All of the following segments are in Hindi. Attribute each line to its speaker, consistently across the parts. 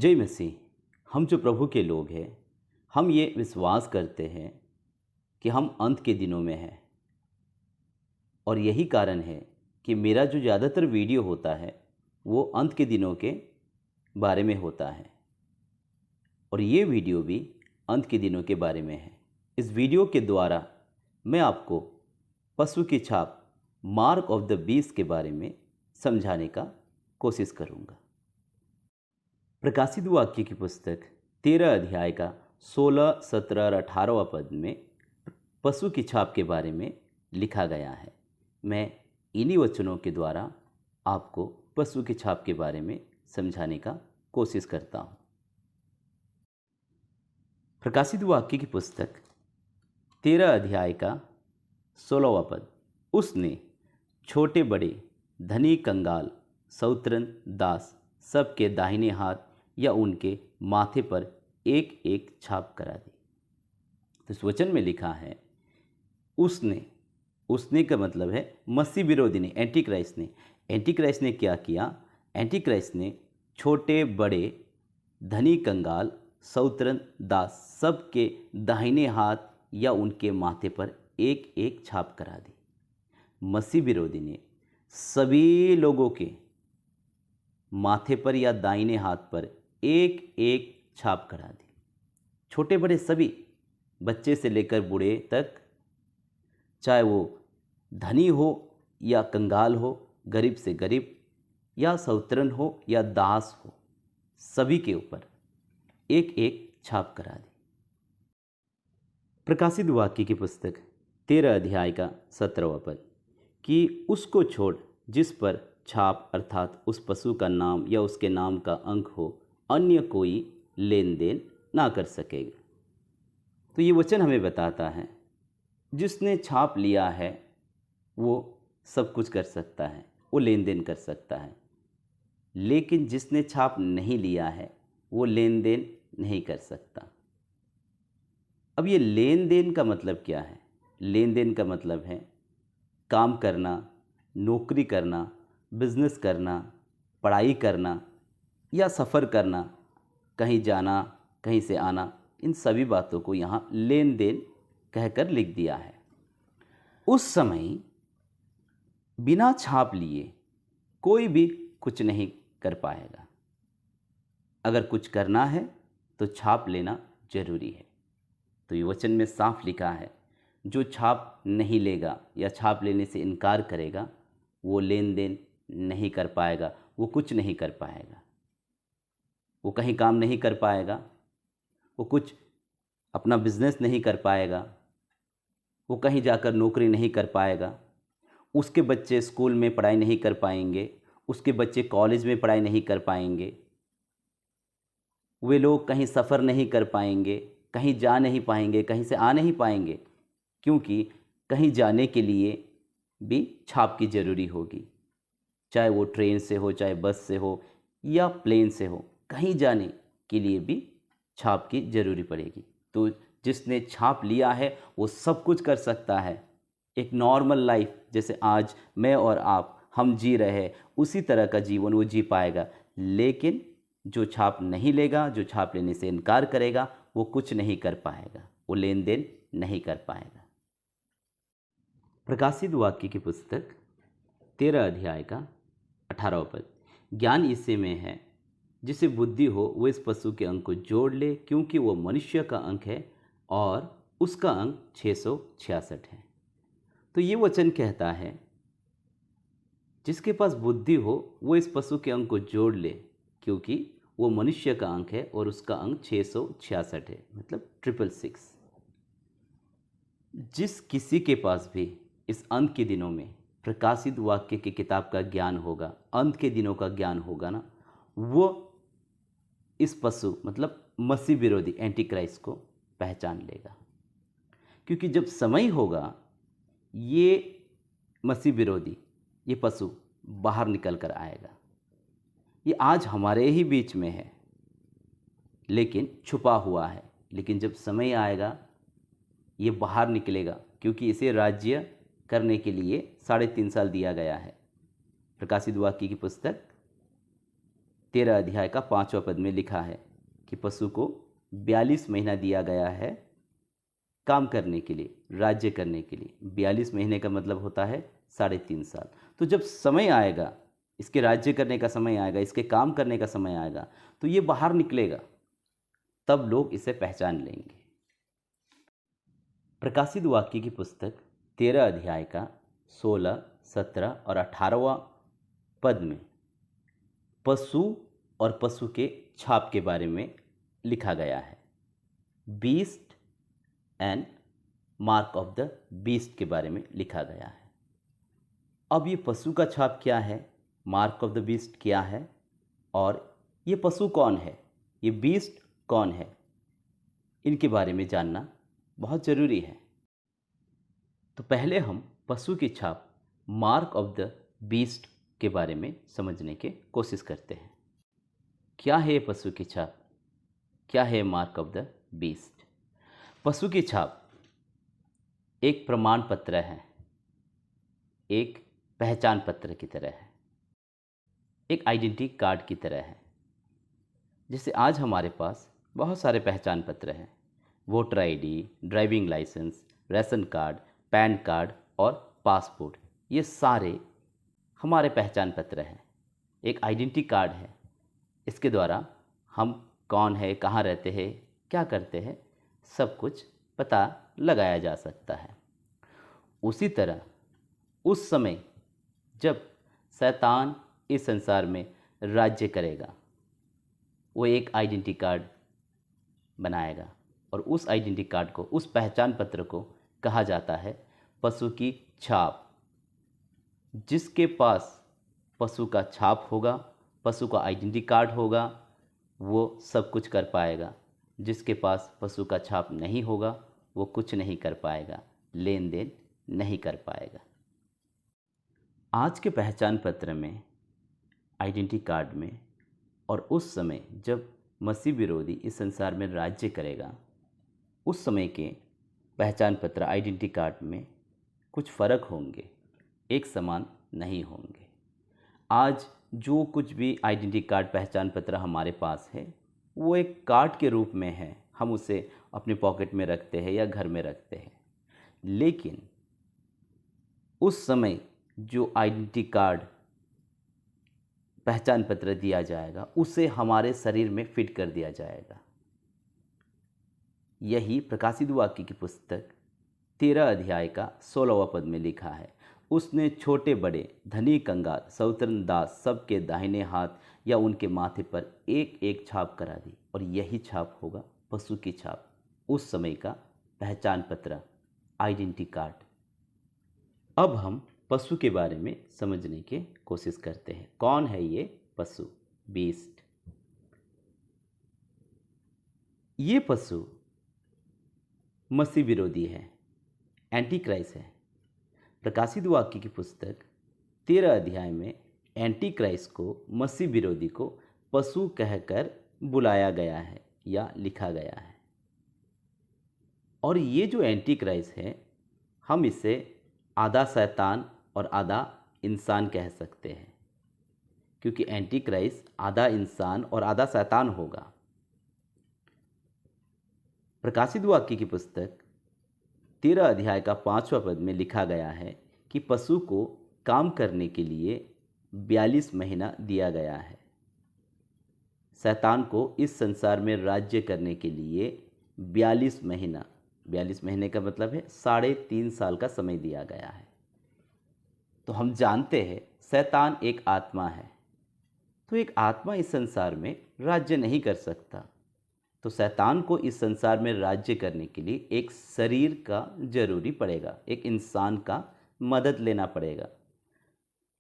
Speaker 1: जय मसीह। हम जो प्रभु के लोग हैं, हम ये विश्वास करते हैं कि हम अंत के दिनों में हैं। और यही कारण है कि मेरा जो ज़्यादातर वीडियो होता है वो अंत के दिनों के बारे में होता है। और ये वीडियो भी अंत के दिनों के बारे में है। इस वीडियो के द्वारा मैं आपको पशु की छाप, मार्क ऑफ द बीस्ट के बारे में समझाने का कोशिश करूँगा। प्रकाशित वाक्य की पुस्तक 13 अध्याय का 16, 17 और 18वां पद में पशु की छाप के बारे में लिखा गया है। मैं इन्हीं वचनों के द्वारा आपको पशु की छाप के बारे में समझाने का कोशिश करता हूँ। प्रकाशित वाक्य की पुस्तक 13 अध्याय का 16वां पद, उसने छोटे बड़े, धनी कंगाल, सौतरन दास सबके दाहिने हाथ या उनके माथे पर एक एक छाप करा दी। तो इस वचन में लिखा है उसने का मतलब है मसीह विरोधी ने, एंटी क्राइस्ट ने। एंटी क्राइस्ट ने क्या किया? एंटी क्राइस्ट ने छोटे बड़े, धनी कंगाल, सौतरन दास सबके दाहिने हाथ या उनके माथे पर एक एक छाप करा दी। मसीह विरोधी ने सभी लोगों के माथे पर या दाहिने हाथ पर एक एक छाप करा दी। छोटे बड़े सभी, बच्चे से लेकर बूढ़े तक, चाहे वो धनी हो या कंगाल हो, गरीब से गरीब या सौतरन हो या दास हो, सभी के ऊपर एक एक छाप करा दी। प्रकाशित वाक्य की पुस्तक 13 अध्याय का 17वां पद, कि उसको छोड़ जिस पर छाप अर्थात उस पशु का नाम या उसके नाम का अंक हो, अन्य कोई लेन देन ना कर सकेगा। तो ये वचन हमें बताता है जिसने छाप लिया है वो सब कुछ कर सकता है, वो लेन देन कर सकता है। लेकिन जिसने छाप नहीं लिया है वो लेन देन नहीं कर सकता। अब ये लेन देन का मतलब क्या है? लेन देन का मतलब है काम करना, नौकरी करना, बिजनेस करना, पढ़ाई करना या सफ़र करना, कहीं जाना, कहीं से आना, इन सभी बातों को यहाँ लेन देन कहकर लिख दिया है। उस समय बिना छाप लिए कोई भी कुछ नहीं कर पाएगा। अगर कुछ करना है तो छाप लेना जरूरी है। तो ये वचन में साफ लिखा है, जो छाप नहीं लेगा या छाप लेने से इनकार करेगा वो लेन देन नहीं कर पाएगा, वो कुछ नहीं कर पाएगा, वो कहीं काम नहीं कर पाएगा, वो कुछ अपना बिजनेस नहीं कर पाएगा, वो कहीं जाकर नौकरी नहीं कर पाएगा, उसके बच्चे स्कूल में पढ़ाई नहीं कर पाएंगे, उसके बच्चे कॉलेज में पढ़ाई नहीं कर पाएंगे, वे लोग कहीं सफ़र नहीं कर पाएंगे, कहीं जा नहीं पाएंगे, कहीं से आ नहीं पाएंगे, क्योंकि कहीं जाने के लिए भी छाप की ज़रूरी होगी। चाहे वो ट्रेन से हो, चाहे बस से हो या प्लेन से हो, कहीं जाने के लिए भी छाप की ज़रूरी पड़ेगी। तो जिसने छाप लिया है वो सब कुछ कर सकता है। एक नॉर्मल लाइफ जैसे आज मैं और आप हम जी रहे हैं, उसी तरह का जीवन वो जी पाएगा। लेकिन जो छाप नहीं लेगा, जो छाप लेने से इनकार करेगा, वो कुछ नहीं कर पाएगा, वो लेन देन नहीं कर पाएगा। प्रकाशित वाक्य की पुस्तक 13 अध्याय का 18वां पद, ज्ञान इसी में है, जिसे बुद्धि हो वो इस पशु के अंक को जोड़ ले, क्योंकि वो मनुष्य का अंक है और उसका अंक 666 है। तो ये वचन कहता है जिसके पास बुद्धि हो वो इस पशु के अंक को जोड़ ले, क्योंकि वो मनुष्य का अंक है और उसका अंक 666 है, मतलब 666। जिस किसी के पास भी इस अंत के दिनों में प्रकाशित वाक्य की किताब का ज्ञान होगा, अंत के दिनों का ज्ञान होगा ना, वो इस पशु मतलब मसीह विरोधी एंटी क्राइस्ट को पहचान लेगा। क्योंकि जब समय होगा ये मसीह विरोधी, ये पशु बाहर निकल कर आएगा। ये आज हमारे ही बीच में है लेकिन छुपा हुआ है, लेकिन जब समय आएगा ये बाहर निकलेगा, क्योंकि इसे राज्य करने के लिए 3.5 साल दिया गया है। प्रकाशित वाक्य की पुस्तक 13 अध्याय का 5वां पद में लिखा है कि पशु को 42 महीना दिया गया है काम करने के लिए, राज्य करने के लिए। 42 महीने का मतलब होता है 3.5 साल। तो जब समय आएगा, इसके राज्य करने का समय आएगा, इसके काम करने का समय आएगा, तो ये बाहर निकलेगा, तब लोग इसे पहचान लेंगे। प्रकाशित वाक्य की पुस्तक 13 अध्याय का 16, 17 और 18वां पद में पशु और पशु के छाप के बारे में लिखा गया है। Beast and mark of the beast के बारे में लिखा गया है। अब ये पशु का छाप क्या है, मार्क ऑफ द बीस्ट क्या है, और ये पशु कौन है, ये बीस्ट कौन है, इनके बारे में जानना बहुत ज़रूरी है। तो पहले हम पशु की छाप, मार्क ऑफ द बीस्ट के बारे में समझने की कोशिश करते हैं। क्या है पशु की छाप, क्या है मार्क ऑफ द बीस्ट? पशु की छाप एक प्रमाण पत्र है, एक पहचान पत्र की तरह है, एक आइडेंटिटी कार्ड की तरह है। जैसे आज हमारे पास बहुत सारे पहचान पत्र हैं, voter ID, driving licence, ration card, PAN card और पासपोर्ट, ये सारे हमारे पहचान पत्र हैं। एक आइडेंटिटी कार्ड है, इसके द्वारा हम कौन है, कहाँ रहते हैं, क्या करते हैं, सब कुछ पता लगाया जा सकता है। उसी तरह उस समय जब शैतान इस संसार में राज्य करेगा, वो एक आइडेंटिटी कार्ड बनाएगा, और उस आइडेंटिटी कार्ड को, उस पहचान पत्र को कहा जाता है पशु की छाप। जिसके पास पशु का छाप होगा, पशु का आइडेंटिटी कार्ड होगा, वो सब कुछ कर पाएगा। जिसके पास पशु का छाप नहीं होगा, वो कुछ नहीं कर पाएगा, लेन देन नहीं कर पाएगा। आज के पहचान पत्र में, आइडेंटिटी कार्ड में, और उस समय जब मसीह विरोधी इस संसार में राज्य करेगा, उस समय के पहचान पत्र, आइडेंटिटी कार्ड में कुछ फ़र्क होंगे, एक समान नहीं होंगे। आज जो कुछ भी आइडेंटिटी कार्ड, पहचान पत्र हमारे पास है, वो एक कार्ड के रूप में है, हम उसे अपने पॉकेट में रखते हैं या घर में रखते हैं। लेकिन उस समय जो आइडेंटिटी कार्ड, पहचान पत्र दिया जाएगा, उसे हमारे शरीर में फिट कर दिया जाएगा। यही प्रकाशित वाक्य की पुस्तक 13 अध्याय का 16वां पद में लिखा है, उसने छोटे बड़े, धनी कंगाल, सौतन दास सबके दाहिने हाथ या उनके माथे पर एक एक छाप करा दी, और यही छाप होगा पशु की छाप, उस समय का पहचान पत्र, आइडेंटिटी कार्ड। अब हम पशु के बारे में समझने की कोशिश करते हैं। कौन है ये पशु, बीस्ट? ये पशु मसीह विरोधी है, एंटी क्राइस्ट है। प्रकाशित वाक्य की पुस्तक 13 अध्याय में एंटी क्राइस्ट को, मसीह विरोधी को पशु कहकर बुलाया गया है या लिखा गया है। और ये जो एंटी क्राइस्ट है, हम इसे आधा शैतान और आधा इंसान कह सकते हैं, क्योंकि एंटी क्राइस्ट आधा इंसान और आधा शैतान होगा। प्रकाशित वाक्य की पुस्तक 13 अध्याय का 5वां पद में लिखा गया है कि पशु को काम करने के लिए 42 महीना दिया गया है। शैतान को इस संसार में राज्य करने के लिए 42 महीना, 42 महीने का मतलब है 3.5 साल का समय दिया गया है। तो हम जानते हैं शैतान एक आत्मा है, तो एक आत्मा इस संसार में राज्य नहीं कर सकता। तो शैतान को इस संसार में राज्य करने के लिए एक शरीर का जरूरी पड़ेगा, एक इंसान का मदद लेना पड़ेगा।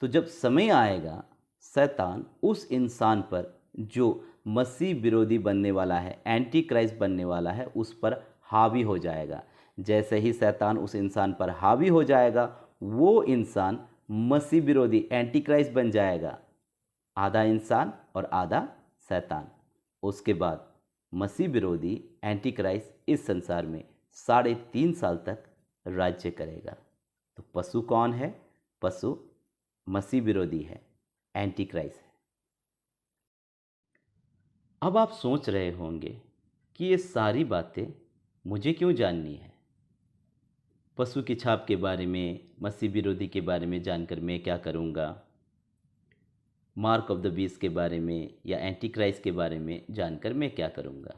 Speaker 1: तो जब समय आएगा, शैतान उस इंसान पर जो मसीह विरोधी बनने वाला है, एंटी क्राइस्ट बनने वाला है, उस पर हावी हो जाएगा। जैसे ही शैतान उस इंसान पर हावी हो जाएगा, वो इंसान मसीह विरोधी, एंटी क्राइस्ट बन जाएगा, आधा इंसान और आधा शैतान। उसके बाद मसीह विरोधी, एंटी क्राइस्ट इस संसार में 3.5 साल तक राज्य करेगा। तो पशु कौन है? पशु मसीह विरोधी है, एंटी क्राइस्ट है। अब आप सोच रहे होंगे कि ये सारी बातें मुझे क्यों जाननी है। पशु की छाप के बारे में, मसीह विरोधी के बारे में जानकर मैं क्या करूँगा। मार्क ऑफ द बीस्ट के बारे में या एंटी क्राइस्ट के बारे में जानकर मैं क्या करूँगा।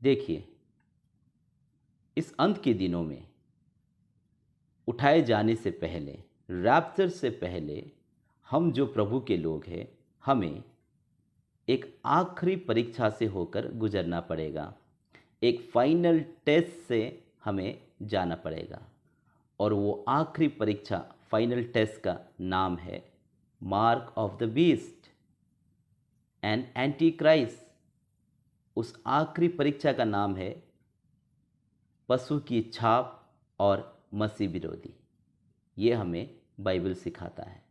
Speaker 1: देखिए, इस अंत के दिनों में उठाए जाने से पहले, रैप्चर से पहले, हम जो प्रभु के लोग हैं, हमें एक आखिरी परीक्षा से होकर गुजरना पड़ेगा। एक फाइनल टेस्ट से हमें जाना पड़ेगा और वो आखिरी परीक्षा, फाइनल टेस्ट का नाम है mark of the beast and anti Christ. उस आखिरी परीक्षा का नाम है पशु की छाप और मसीह विरोधी। ये हमें बाइबल सिखाता है।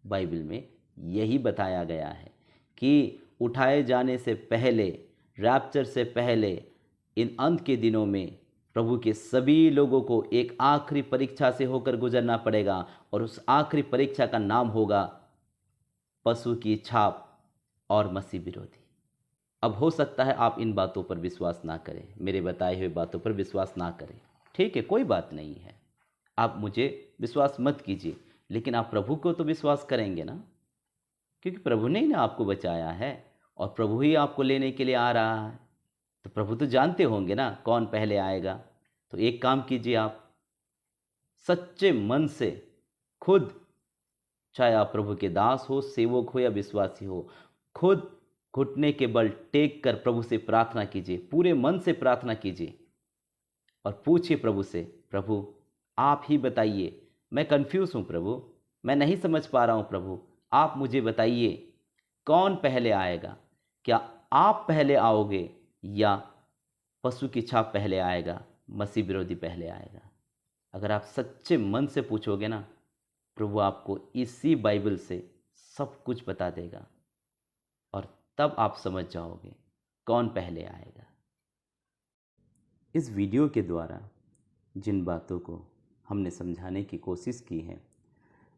Speaker 1: बाइबल में यही बताया गया है कि उठाए जाने से पहले, रैप्चर से पहले, इन अंत के दिनों में प्रभु के सभी लोगों को एक आखिरी परीक्षा से होकर गुजरना पड़ेगा और उस आखिरी परीक्षा का नाम होगा पशु की छाप और मसीह विरोधी। अब हो सकता है आप इन बातों पर विश्वास ना करें, मेरे बताए हुए बातों पर विश्वास ना करें। ठीक है, कोई बात नहीं है, आप मुझे विश्वास मत कीजिए, लेकिन आप प्रभु को तो विश्वास करेंगे ना, क्योंकि प्रभु ने ही ना आपको बचाया है और प्रभु ही आपको लेने के लिए आ रहा है। तो प्रभु तो जानते होंगे ना कौन पहले आएगा। तो एक काम कीजिए, आप सच्चे मन से खुद, चाहे आप प्रभु के दास हो, सेवक हो या विश्वासी हो, खुद घुटने के बल टेक कर प्रभु से प्रार्थना कीजिए, पूरे मन से प्रार्थना कीजिए और पूछिए प्रभु से, प्रभु आप ही बताइए, मैं कंफ्यूज हूँ प्रभु, मैं नहीं समझ पा रहा हूँ प्रभु, आप मुझे बताइए कौन पहले आएगा। क्या आप पहले आओगे या पशु की छाप पहले आएगा, मसीह विरोधी पहले आएगा? अगर आप सच्चे मन से पूछोगे ना, प्रभु आपको इसी बाइबल से सब कुछ बता देगा और तब आप समझ जाओगे कौन पहले आएगा। इस वीडियो के द्वारा जिन बातों को हमने समझाने की कोशिश की है,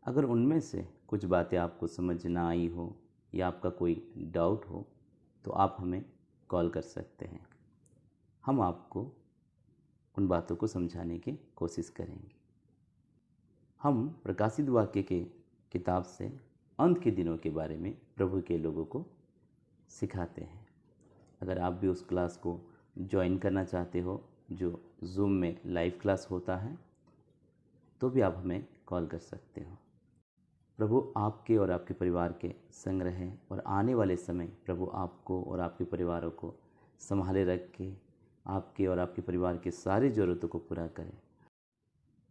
Speaker 1: अगर उनमें से कुछ बातें आपको समझ ना आई हो या आपका कोई डाउट हो तो आप हमें कॉल कर सकते हैं। हम आपको उन बातों को समझाने की कोशिश करेंगे। हम प्रकाशित वाक्य के किताब से अंत के दिनों के बारे में प्रभु के लोगों को सिखाते हैं। अगर आप भी उस क्लास को ज्वाइन करना चाहते हो जो जूम में लाइव क्लास होता है, तो भी आप हमें कॉल कर सकते हो। प्रभु आपके और आपके परिवार के संग रहें और आने वाले समय प्रभु आपको और आपके परिवारों को संभाले रख के आपके और आपके परिवार के सारी ज़रूरतों को पूरा करें।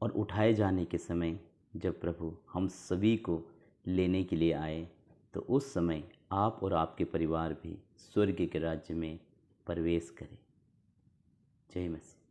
Speaker 1: और उठाए जाने के समय जब प्रभु हम सभी को लेने के लिए आए, तो उस समय आप और आपके परिवार भी स्वर्ग के राज्य में प्रवेश करें। जय मसीह।